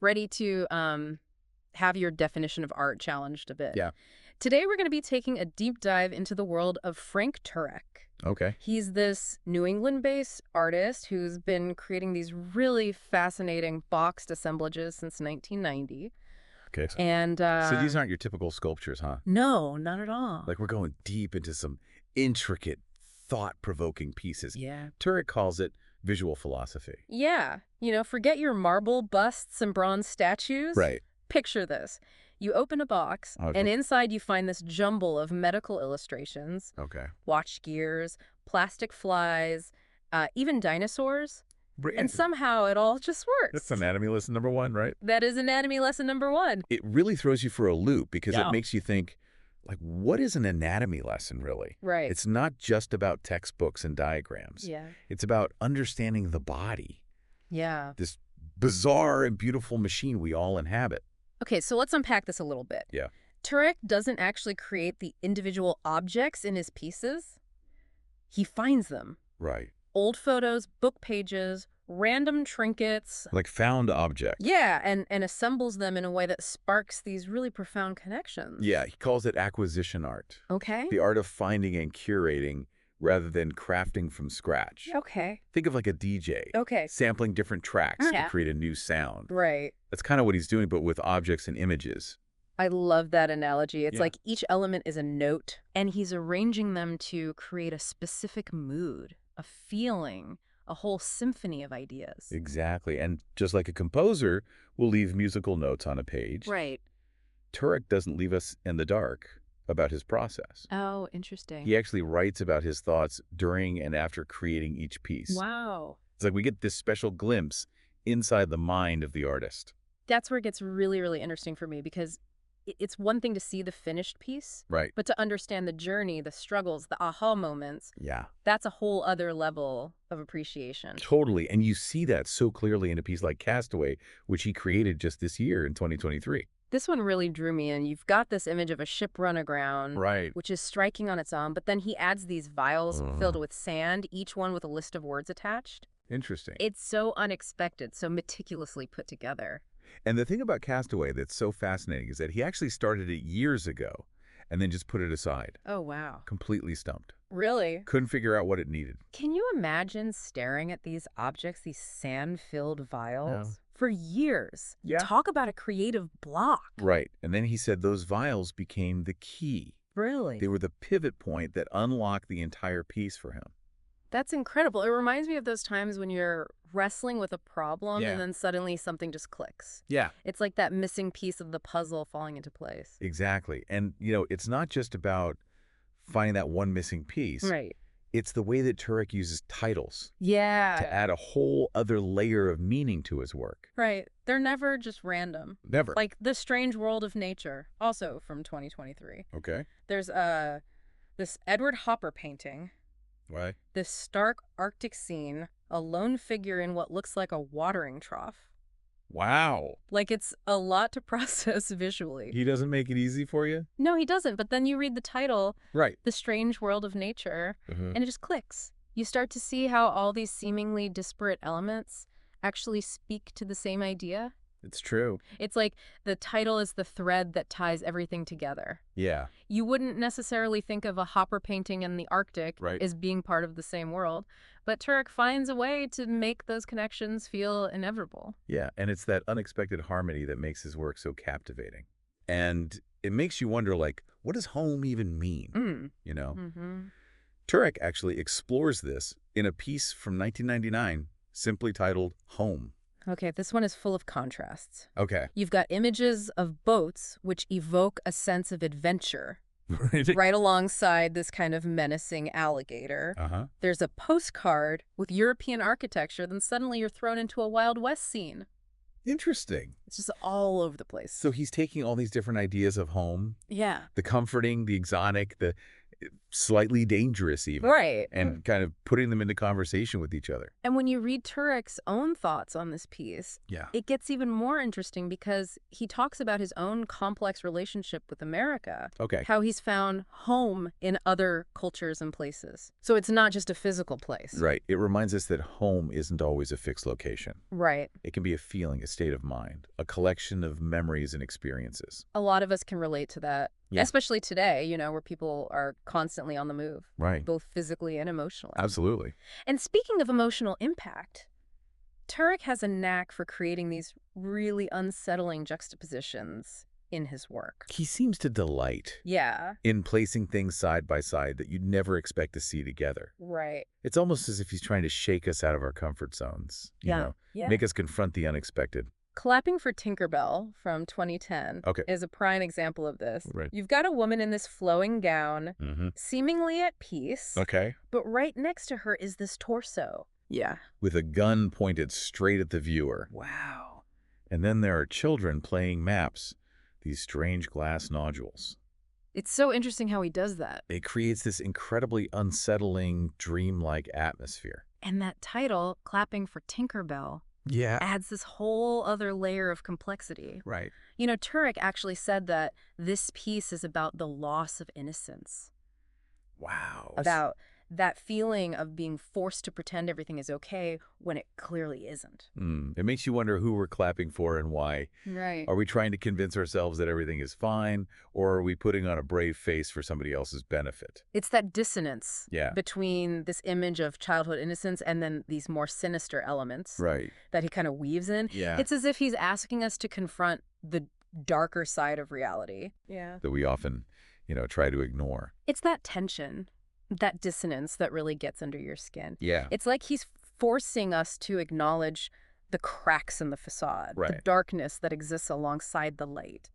ready to have your definition of art challenged a bit. Yeah. Today we're going to be taking a deep dive into the world of Frank Turek. Okay. He's this New England-based artist who's been creating these really fascinating boxed assemblages since 1990. Okay. And So these aren't your typical sculptures, huh? no, not at all. Like we're going deep into some intricate, thought-provoking pieces. Yeah. Turek calls it visual philosophy. Yeah. Forget your marble busts and bronze statues. Right. Picture this. You open a box, Okay. and inside you find this jumble of medical illustrations, Okay. watch gears, plastic flies, even dinosaurs. And somehow it all just works. That's anatomy lesson number 1, right? That is anatomy lesson number 1. It really throws you for a loop because Yeah. it makes you think, like, what is an anatomy lesson, really? Right. It's not just about textbooks and diagrams. Yeah. It's about understanding the body, Yeah. this bizarre and beautiful machine we all inhabit. Okay, so let's unpack this a little bit. Yeah. Turek doesn't actually create the individual objects in his pieces. He finds them. Right. Old photos, book pages, random trinkets. Like found objects. Yeah, and assembles them in a way that sparks these really profound connections. Yeah, he calls it acquisition art. Okay. The art of finding and curating rather than crafting from scratch. Okay. Think of like a DJ. Okay. Sampling different tracks Yeah. to create a new sound. Right. That's kind of what he's doing, but with objects and images. I love that analogy. It's Yeah. like each element is a note, and he's arranging them to create a specific mood, a feeling, a whole symphony of ideas. Exactly. And just like a composer will leave musical notes on a page, Right. Turek doesn't leave us in the dark about his process. Oh, interesting. He actually writes about his thoughts during and after creating each piece. Wow. It's like we get this special glimpse inside the mind of the artist. That's where it gets really, really interesting for me because it's one thing to see the finished piece, Right. but to understand the journey, the struggles, the aha moments, Yeah. that's a whole other level of appreciation. Totally. And you see that so clearly in a piece like Castaway, which he created just this year in 2023. This one really drew me in. You've got this image of a ship run aground, Right. which is striking on its own, but then he adds these vials filled with sand, each one with a list of words attached. Interesting. It's so unexpected, so meticulously put together. And the thing about Castaway that's so fascinating is that he actually started it years ago and then just put it aside. Oh, wow. Completely stumped. Really? Couldn't figure out what it needed. Can you imagine staring at these objects, these sand-filled vials, No. for years? Yeah. Talk about a creative block. Right. And then he said those vials became the key. Really? They were the pivot point that unlocked the entire piece for him. That's incredible. It reminds me of those times when you're wrestling with a problem Yeah. and then suddenly something just clicks. Yeah. It's like that missing piece of the puzzle falling into place. Exactly. And, it's not just about finding that one missing piece. Right. It's the way that Turek uses titles Yeah. to add a whole other layer of meaning to his work. Right. They're never just random. Never. Like The Strange World of Nature, also from 2023. Okay. There's this Edward Hopper painting, Why? this stark Arctic scene, a lone figure in what looks like a watering trough. Wow. Like, it's a lot to process visually. He doesn't make it easy for you? No, he doesn't. But then you read the title, Right. The Strange World of Nature, Mhm. and it just clicks. You start to see how all these seemingly disparate elements actually speak to the same idea. It's true. It's like the title is the thread that ties everything together. Yeah. You wouldn't necessarily think of a Hopper painting in the Arctic Right. as being part of the same world, but Turek finds a way to make those connections feel inevitable. Yeah. And it's that unexpected harmony that makes his work so captivating. And it makes you wonder, like, what does home even mean? Mm-hmm. Turek actually explores this in a piece from 1999 simply titled Home. Okay, this one is full of contrasts. Okay. You've got images of boats which evoke a sense of adventure, Right. right alongside this kind of menacing alligator. Uh-huh. There's a postcard with European architecture, then suddenly you're thrown into a Wild West scene. Interesting. It's just all over the place. So he's taking all these different ideas of home, Yeah. the comforting, the exotic, slightly dangerous even, Right. and kind of putting them into conversation with each other. And when you read Turek's own thoughts on this piece, Yeah. it gets even more interesting because he talks about his own complex relationship with America, Okay. how he's found home in other cultures and places. So it's not just a physical place. Right. It reminds us that home isn't always a fixed location. Right. It can be a feeling, a state of mind, a collection of memories and experiences. A lot of us can relate to that, Yeah. especially today, where people are constantly on the move, Right. both physically and emotionally. Absolutely. And speaking of emotional impact, Turek has a knack for creating these really unsettling juxtapositions in his work. He seems to delight Yeah. in placing things side by side that you'd never expect to see together. Right. It's almost as if he's trying to shake us out of our comfort zones, Yeah. make us confront the unexpected. Clapping for Tinkerbell from 2010 Okay. is a prime example of this. Right. You've got a woman in this flowing gown, seemingly at peace, Okay. but right next to her is this torso. Yeah. With a gun pointed straight at the viewer. Wow. And then there are children playing maps, these strange glass nodules. It's so interesting how he does that. It creates this incredibly unsettling, dreamlike atmosphere. And that title, Clapping for Tinkerbell, Yeah. adds this whole other layer of complexity. Right. Turek actually said that this piece is about the loss of innocence, Wow. about that feeling of being forced to pretend everything is okay when it clearly isn't. It makes you wonder who we're clapping for and why. Right. Are we trying to convince ourselves that everything is fine, or are we putting on a brave face for somebody else's benefit? It's that dissonance Yeah. between this image of childhood innocence and then these more sinister elements Right. that he kind of weaves in. Yeah. It's as if he's asking us to confront the darker side of reality. Yeah. That we often, try to ignore. It's that tension, that dissonance that really gets under your skin. Yeah. It's like he's forcing us to acknowledge the cracks in the facade, the Right. darkness that exists alongside the light.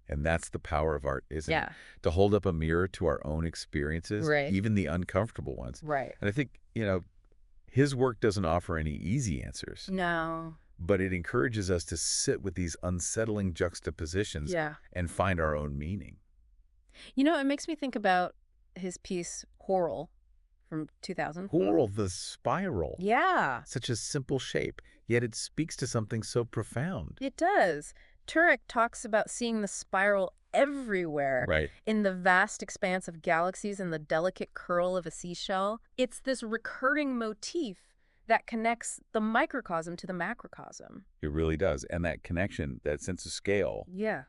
And that's the power of art, isn't Yeah. it? To hold up a mirror to our own experiences, Right. even the uncomfortable ones. Right. And I think, his work doesn't offer any easy answers, No. but it encourages us to sit with these unsettling juxtapositions Yeah. and find our own meaning. It makes me think about his piece, Coral, from 2000. Coral, the spiral. Yeah, Such a simple shape, yet it speaks to something so profound. it does. Turek talks about seeing the spiral everywhere, Right. in the vast expanse of galaxies and the delicate curl of a seashell. It's this recurring motif that connects the microcosm to the macrocosm. It really does. And that connection, that sense of scale, Yeah.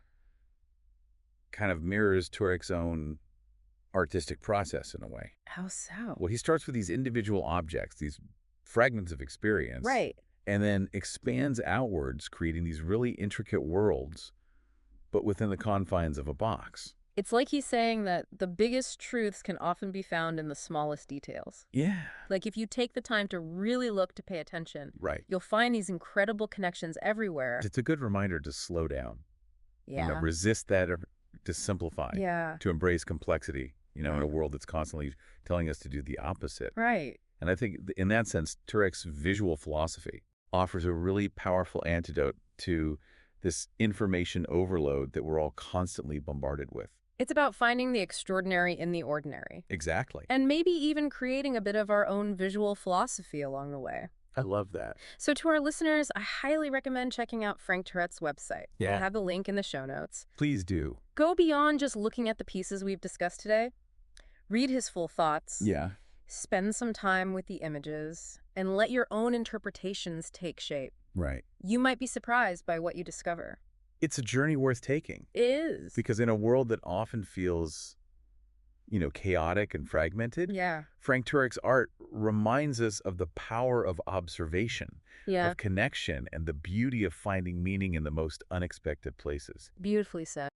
kind of mirrors Turek's own artistic process in a way. How so? Well, he starts with these individual objects, these fragments of experience. Right. And then expands outwards, creating these really intricate worlds, but within the confines of a box. It's like he's saying that the biggest truths can often be found in the smallest details. Yeah. Like if you take the time to really look, to pay attention, Right. you'll find these incredible connections everywhere. It's a good reminder to slow down. Yeah. Resist that, or to simplify. Yeah. To embrace complexity, in a world that's constantly telling us to do the opposite. Right. And I think in that sense, Turek's visual philosophy offers a really powerful antidote to this information overload that we're all constantly bombarded with. It's about finding the extraordinary in the ordinary. Exactly. And maybe even creating a bit of our own visual philosophy along the way. I love that. So to our listeners, I highly recommend checking out Frank Turet's website. Yeah. We'll have the link in the show notes. Please do. Go beyond just looking at the pieces we've discussed today. Read his full thoughts. Yeah. Spend some time with the images and let your own interpretations take shape. Right. You might be surprised by what you discover. It's a journey worth taking, It is. because in a world that often feels, chaotic and fragmented, Yeah. Frank Turek's art reminds us of the power of observation, Yeah. of connection, and the beauty of finding meaning in the most unexpected places. Beautifully said.